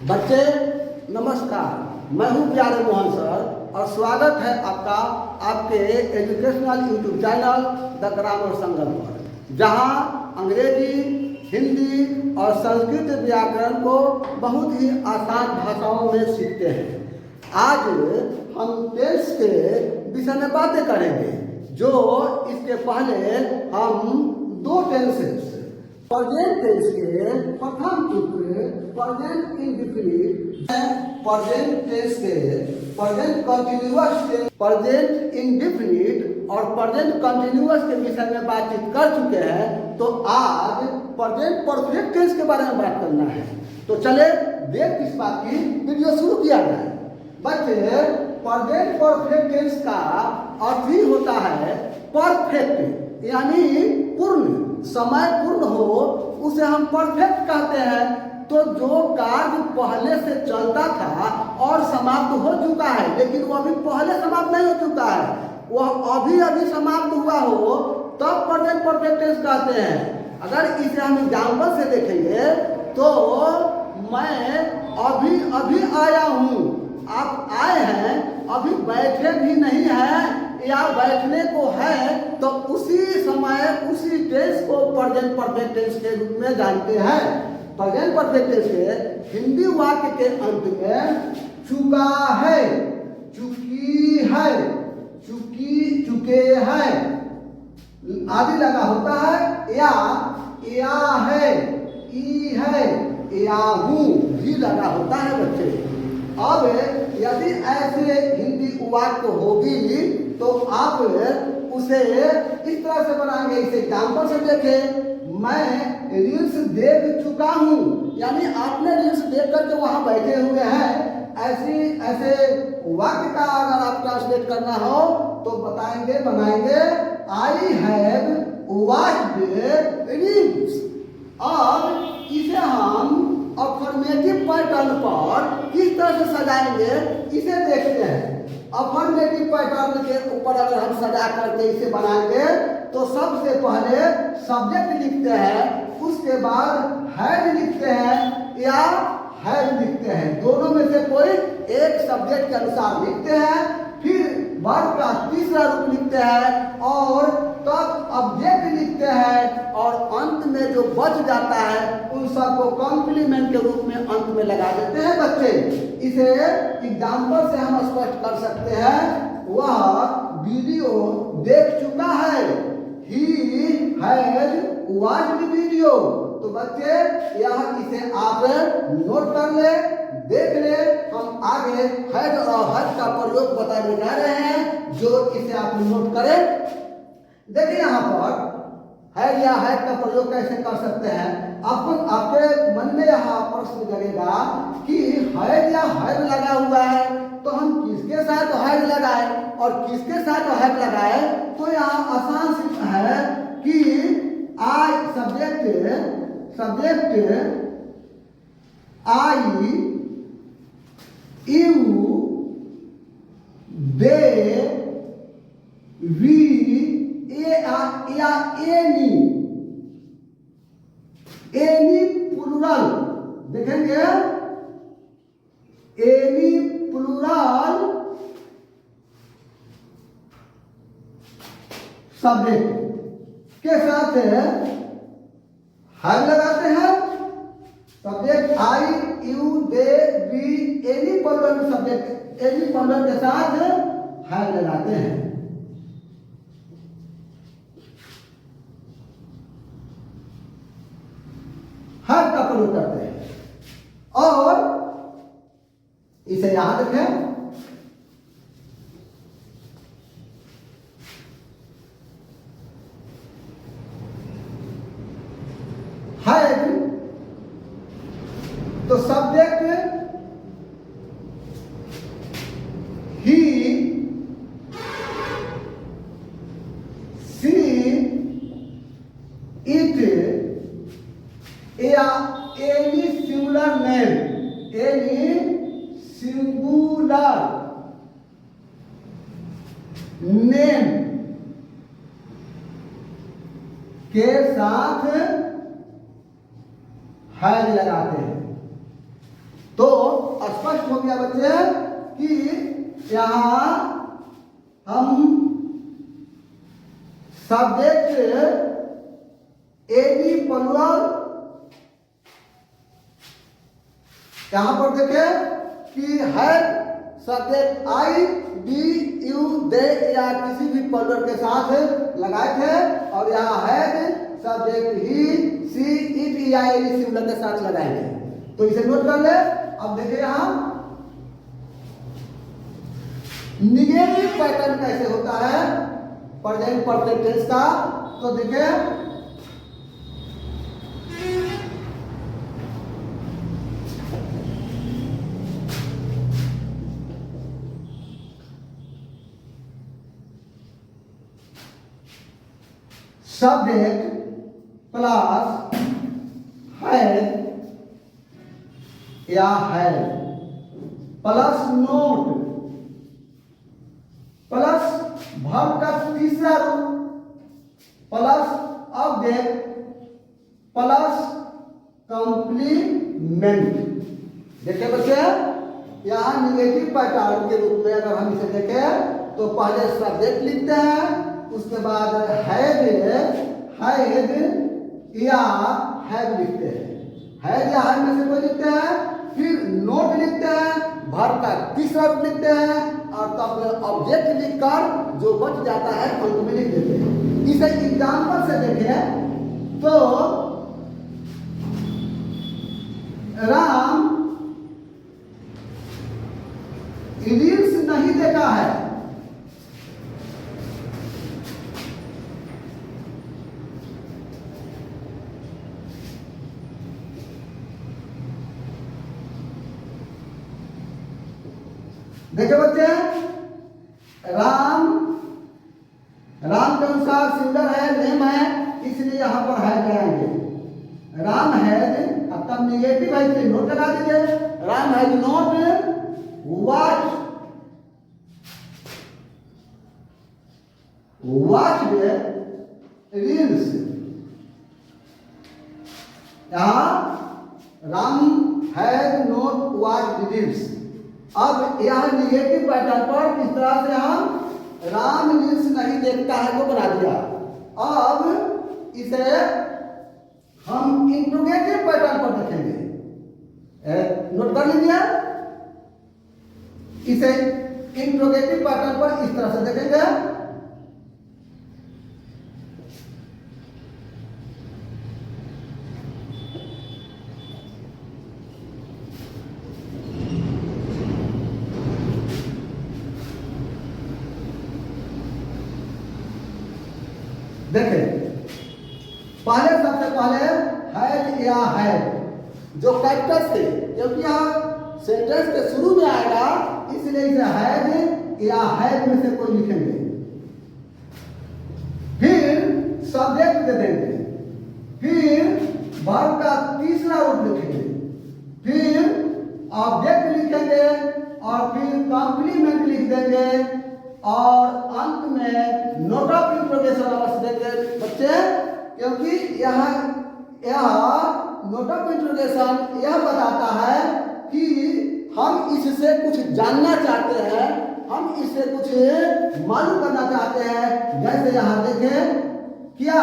बच्चे नमस्कार, मैं हूं प्यारे मोहन सर और स्वागत है आपका आपके educational YouTube channel the grammar Sangam पर, जहां अंग्रेजी, हिंदी और संस्कृत व्याकरण को बहुत ही आसान भाषाओं में सीखते हैं। आज हम टेंस के विषय में बातें करेंगे। जो इसके पहले हम दो टेंसेस प्रेजेंट टेंस के प्रथम सूत्र प्रेजेंट इंडेफिनिट, प्रेजेंट टेंस के प्रेजेंट कंटिन्यूअस के प्रेजेंट इंडेफिनिट और प्रेजेंट कंटिन्यूअस के विषय में बातचीत कर चुके हैं। तो आज प्रेजेंट परफेक्ट टेंस के बारे में बात करना है। तो चले देर किस बात की, वीडियो शुरू किया जाए। बच्चे, प्रेजेंट परफेक्ट टेंस का अर्थ ही होता है परफेक्ट, यानी पूर्ण, समय पूर्ण हो उसे हम परफेक्ट कहते हैं। तो जो कार्य पहले से चलता था और समाप्त हो चुका है, लेकिन वो अभी पहले समाप्त नहीं हो चुका है, वह अभी अभी समाप्त हुआ हो, तब प्रेजेंट परफेक्ट टेंस कहते हैं। अगर इसे हम एग्जाम्पल से देखेंगे तो मैं अभी अभी आया हूँ, आप आए हैं, अभी बैठे भी नहीं हैं या बैठने को है, तो उसी समय उसी टेंस को प्रेजेंट परफेक्ट टेंस के रूप में जानते हैं। प्रेजेंट परफेक्ट टेंस के हिंदी वाक्य के अंत में चुका है, चुकी है, चुकी, चुके हैं आदि लगा होता है, या है, ई है, या हूँ भी लगा होता है। बच्चे, अब यदि ऐसे हिंदी वाक्य होगी तो आप उसे इस तरह से बनाएंगे। इसे एग्जाम्पल से देखें, मैं रील्स देख चुका हूँ, यानी आपने रील्स देख करके वहां बैठे हुए हैं। ऐसे वाक्य का अगर आप ट्रांसलेट करना हो तो बनाएंगे आई हैव वॉच्ड रील्स। अब इसे हम अफर्मेटिव पैटर्न पर किस तरह से सजाएंगे, इसे देखते हैं। अफर्मेटिव पैटर्न के ऊपर अगर हम सजा करके इसे बनाएंगे तो सबसे पहले सब्जेक्ट लिखते हैं, उसके बाद हैड लिखते हैं या हैव लिखते हैं। दोनों में से कोई एक सब्जेक्ट के अनुसार लिखते हैं, फिर वर्ब का तीसरा रूप लिखते हैं और तब ऑब्जेक्ट लिखते हैं, और अंत में जो बच जाता है उन सबको कॉम्प्लीमेंट के रूप में अंत में लगा देते हैं। बच्चे, इसे एग्जाम्पल से हम स्पष्ट कर सकते हैं। वह वीडियो देख चुका है, ही हैज वॉच्ड वीडियो। तो बच्चे, यह इसे आप नोट कर ले, देख ले। हम आगे हैज और हज का प्रयोग बताने जा रहे हैं, जो इसे आप नोट करें। देखिए यहाँ पर हैज या हैज का प्रयोग कैसे कर सकते हैं। आपके मन में यह प्रश्न लगेगा कि हैज या हैज लगा हुआ है, तो हम किसके साथ हैज लगाए और किसके साथ हैज लगाए। तो यहाँ आसान सी है कि I subject I, you, they, we, या एनी प्लूरल देखेंगे, एनी प्लूरल सब्जेक्ट के साथ हैज लगाते हैं। Subject I, you, they, we, any plural subject, any plural के साथ हैज लगाते हैं। हैज का प्रयोग करते हैं और इसे याद रखें। हैज तो सब्जेक्ट ही, सी, इट या any singular name, any singular name के साथ हैज लगाते हैं। तो स्पष्ट हो गया बच्चे कि यहाँ हम सब्जेक्ट एबी प्लूरल, यहां पर देखें कि है सब्जेक्ट आई, डी, यू, दे या किसी भी प्लूरल के साथ लगाए थे, और यहाँ है सब्जेक्ट ही, सी, इट या एनी सिंगुलर के साथ लगाएंगे। तो इसे नोट कर ले। अब देखिए यहां निगेटिव पैटर्न कैसे होता है प्रेजेंट परफेक्ट टेंस का। तो देखिए सब्जेक्ट प्लस है या है प्लस नोट प्लस वर्ब का तीसरा रूप प्लस ऑब्जेक्ट प्लस कंप्लीमेंट। देखिए बच्चे यहाँ निगेटिव पैटर्न के रूप में अगर हम इसे देखें तो पहले सब्जेक्ट लिखते हैं, उसके बाद हैड या हैव लिखते हैं, हैड या हैव में से कोई लिखते हैं, फिर नोट लिखते हैं, वर्ब का तीसरा रूप लिखते हैं, और तब ऑब्जेक्ट लिखकर जो बच जाता है अंत में लिख देते हैं। इसे एग्जाम्पल से देखें तो राम रील्स नहीं देखा है, देखो बच्चे राम के अनुसार सिंगुलर है, नेम है, इसलिए यहां पर है लगाएंगे। राम हैज, अब तब निगेटिव है इसलिए नोट लगा दीजिए। Ram has not watched reels. यहां Ram has not watched reels. अब यह निगेटिव पैटर्न पर इस तरह से हम राम रील्स नहीं देखता है को बना दिया। अब इसे हम इंट्रोगेटिव पैटर्न पर देखेंगे, नोट कर लीजिए। इसे इंट्रोगेटिव पैटर्न पर इस तरह से देखेंगे। देखें पहले सबसे पहले हैज या है जो कैरेक्टर्स थे, क्योंकि यहाँ सेंटेंस के शुरू में आएगा इसलिए इसे हैज या हैज में से कोई लिखेंगे। फिर सब्जेक्ट दे देंगे, फिर वर्ब का तीसरा रूप लिखेंगे, फिर ऑब्जेक्ट लिखेंगे, और फिर कॉम्प्लीमेंट लिख देंगे, और अंत में नोट ऑफ इंट्रोगेशन अवश्य देंगे बच्चे, क्योंकि यहाँ नोट ऑफ इंट्रोगेशन यह बताता है कि हम इससे कुछ जानना चाहते हैं, हम इससे कुछ मालूम करना चाहते हैं। जैसे यहाँ देखें, क्या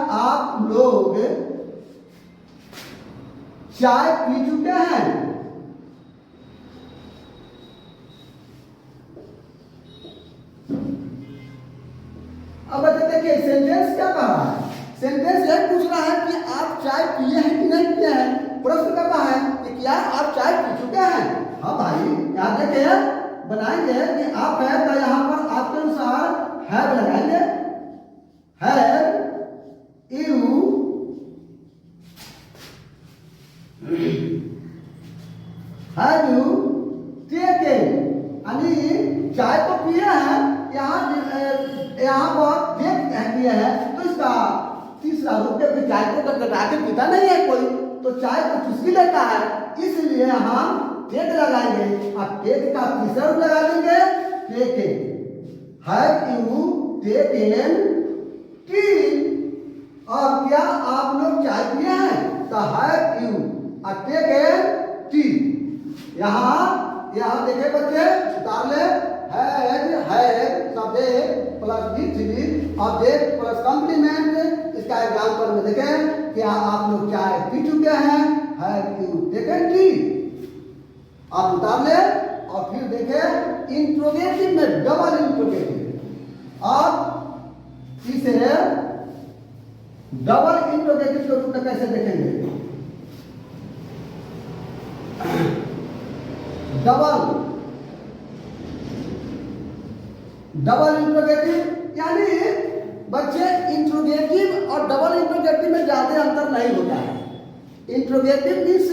आप लोग चाय पी चुके हैं? अब देखिए सेंटेंस क्या कह रहा है, सेंटेंस यह पूछ रहा है कि आप चाय पिए हैं कि नहीं पिए हैं। प्रश्न कर रहा है कि क्या आप चाय पी चुके हैं। हाँ भाई यहाँ देखिए बनाएंगे कि आप है तो यहाँ पर आपके अनुसार हैव लगाएंगे। हैव यू टेकन, यानी चाय तो पिए हैं, यहाँ पर पिए हैं, तो इसका तीसरा रूप है। चाय को कटा के पीता नहीं है कोई, तो चाय को चुस्की लेता है, इसलिए हम टेक लगाएंगे। अब टेक का तीसरा रूप लगा देंगे taken. Have you taken tea, अब क्या आप लोग चाय पिए हैं? तो have you take a tea. यहाँ देखे बच्चे, उतार ले, have subject plus V3 object plus complement. इसका एग्जाम्पल में देखें, क्या आप लोग चाय पी चुके हैं? Have you taken tea. आप उतार ले और फिर देखें इंट्रोगेटिव में डबल इंट्रोगेटिव। अब इसे डबल इंट्रोगेटिव के रूप में कैसे देखेंगे? डबल इंट्रोगेटिव यानी बच्चे इंट्रोगेटिव और डबल इंट्रोगेटिव में ज्यादा अंतर नहीं होता है। इंट्रोगेटिव मीन्स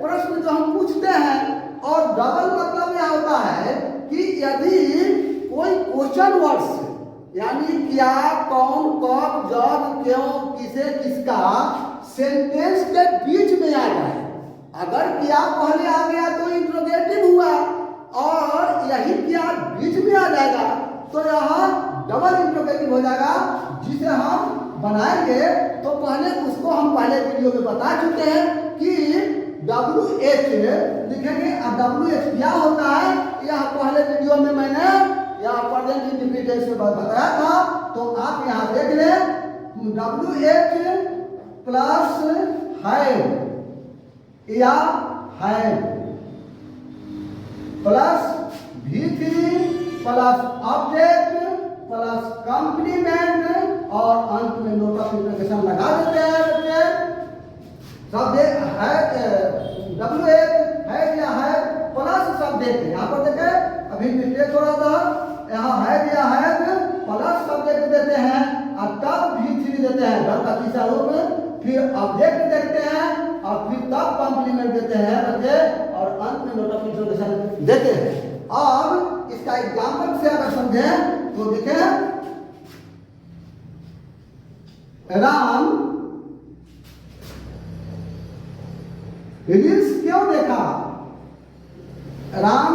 प्रश्न जो हम पूछते हैं, और डबल मतलब यह होता है कि यदि कोई क्वेश्चन वर्ड्स यानी क्या, कौन, कब, जब, क्यों, किसे, किसका सेंटेंस के बीच में आ जाए। अगर क्या पहले आ गया तो इंट्रोगेटिव हुआ, और यही क्या बीच में आ जाएगा तो यह डबल इंट्रोगेटिव हो जाएगा, जिसे हम बनाएंगे। तो पहले उसको हम पहले वीडियो में बता चुके हैं कि WH लिखेंगे। अब WH क्या होता है यह पहले वीडियो में मैंने यहाँ प्रेजेंट इंडिफिनिट में बताया था, तो आप यहाँ देख लें। WH प्लस हैव या have plus V3 plus object plus complement और अंत में नोट ऑफ इंट्रोगेशन लगा देते हैं। सब्जेक्ट है WH है या है प्लस सब्जेक्ट। यहाँ पर देखें अभी मिस्टेक हो रहा था, यहाँ है या है प्लस सब्जेक्ट देते हैं और तब V3 देते हैं घर का तीसरा रूप, फिर ऑब्जेक्ट देखते हैं और फिर तब कॉम्प्लीमेंट देते हैं बच्चे, और अंत में नोट ऑफ इंट्रोगेशन देते हैं। अब इसका एग्जाम्पल से अगर समझें तो देखें, राम रील्स क्यों देखा? राम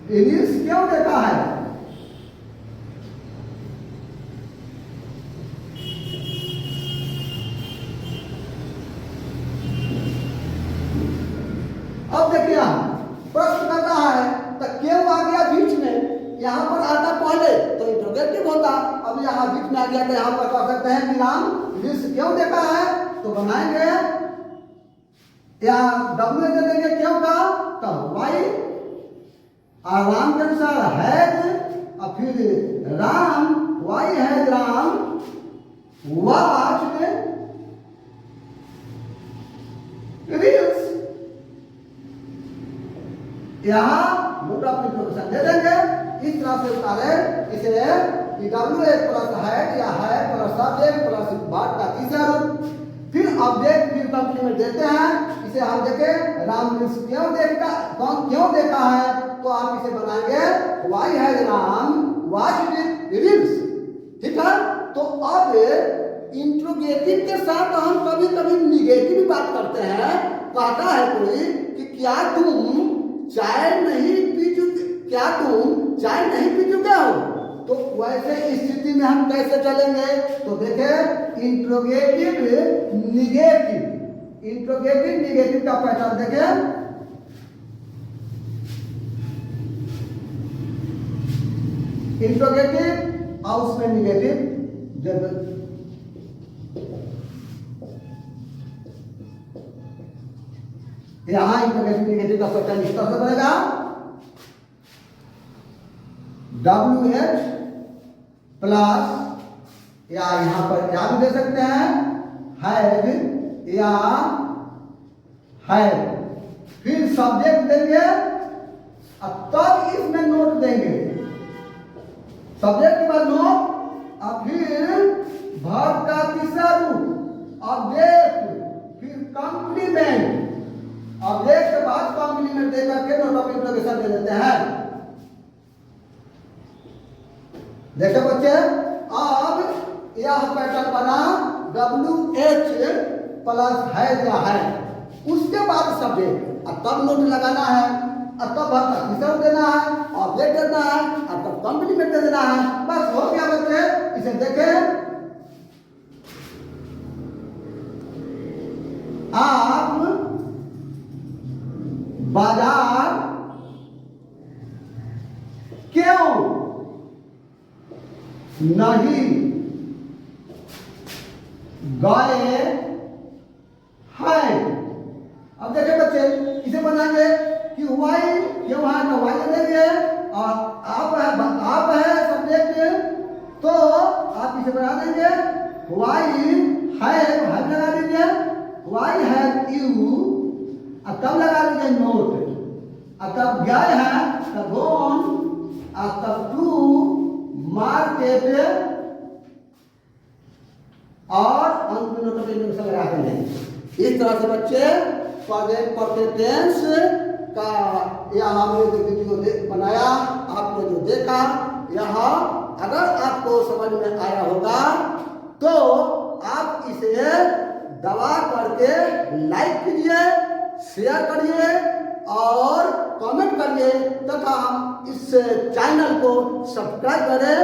रील्स क्यों देखा है? अब देखिए प्रश्न कर रहा है तो क्यों आ गया बीच में? यहाँ पर आता पहले तो इंट्रोगेटिव होता, अब यहाँ बीच में आ गया तो यहाँ पर कह सकते हैं कि राम रील्स क्यों देखा है, तो बनाएंगे यहाँ W दे देंगे क्यों का, तो वाई और राम के अनुसार हैज और फिर Ram why has Ram watched reels. यहाँ नोट ऑफ इंट्रोगेशन दे देंगे। इस तरह से उतारे इसे WH प्लस हैड या है प्लस सब्जेक्ट प्लस वर्ब का तीसरा रूप, फिर ऑब्जेक्ट फिर कॉम्प्लीमेंट देते हैं। इसे हम देखें राम रील्स क्यों देखा, कौन क्यों देखा है, तो आप इसे बनाएंगे why has Ram watched reels. ठीक है, तो अब इंट्रोगेटिव के साथ हम कभी कभी निगेटिव बात करते हैं। कहता है कोई कि क्या तुम चाय नहीं पी चुके, क्या तुम चाय नहीं पी चुके हो, तो वैसे स्थिति में हम कैसे चलेंगे? तो देखें इंट्रोगेटिव निगेटिव, इंट्रोगेटिव निगेटिव का पैटर्न देखें। इंट्रोगेटिव और उसमें निगेटिव, जब यहां इंट्रोगेटिव निगेटिव का पैटर्न इस तरह से बनेगा। WH प्लस या यहां पर क्या भी दे सकते हैं हैव या हैव, फिर सब्जेक्ट देंगे और तब इसमें नोट देंगे। सब्जेक्ट के बाद नोट और फिर वर्ब का तीसरा रूप ऑब्जेक्ट, फिर कॉम्प्लीमेंट, ऑब्जेक्ट के बाद कॉम्प्लीमेंट देकर के नोट ऑफ इंट्रोगेशन दे देते हैं। देखो बच्चे, अब यह पैटर्न बना WH प्लस है या है, उसके बाद सब्जेक्ट और तब नोट लगाना है और तब वर्ब का तीसरा देना है, ऑब्जेक्ट देना है और तब कॉम्प्लीमेंट देना है। बस हो गया बच्चे। इसे देखें नहीं गए हैं। अब देखिए बच्चे, इसे बनाएंगे कि वाई, ये वहां का वाई लेंगे और आप है सब्जेक्ट, तो आप इसे बना देंगे वाई है लगा दीजिए, वाई हैव यू, और तब लगा दीजिए नोट, और तब गए हैं तब गोन, और तब टू मार्केट, और अंत में नोट लगा देंगे। इस तरह से बच्चे परफेक्ट टेंस का यह हमने जो वीडियो बनाया, आपने जो देखा, यह अगर आपको समझ में आया होगा तो आप इसे दबा करके लाइक कीजिए, शेयर करिए और कमेंट करिए तथा इस चैनल को सब्सक्राइब करें।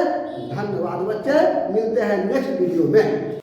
धन्यवाद बच्चे, मिलते हैं नेक्स्ट वीडियो में।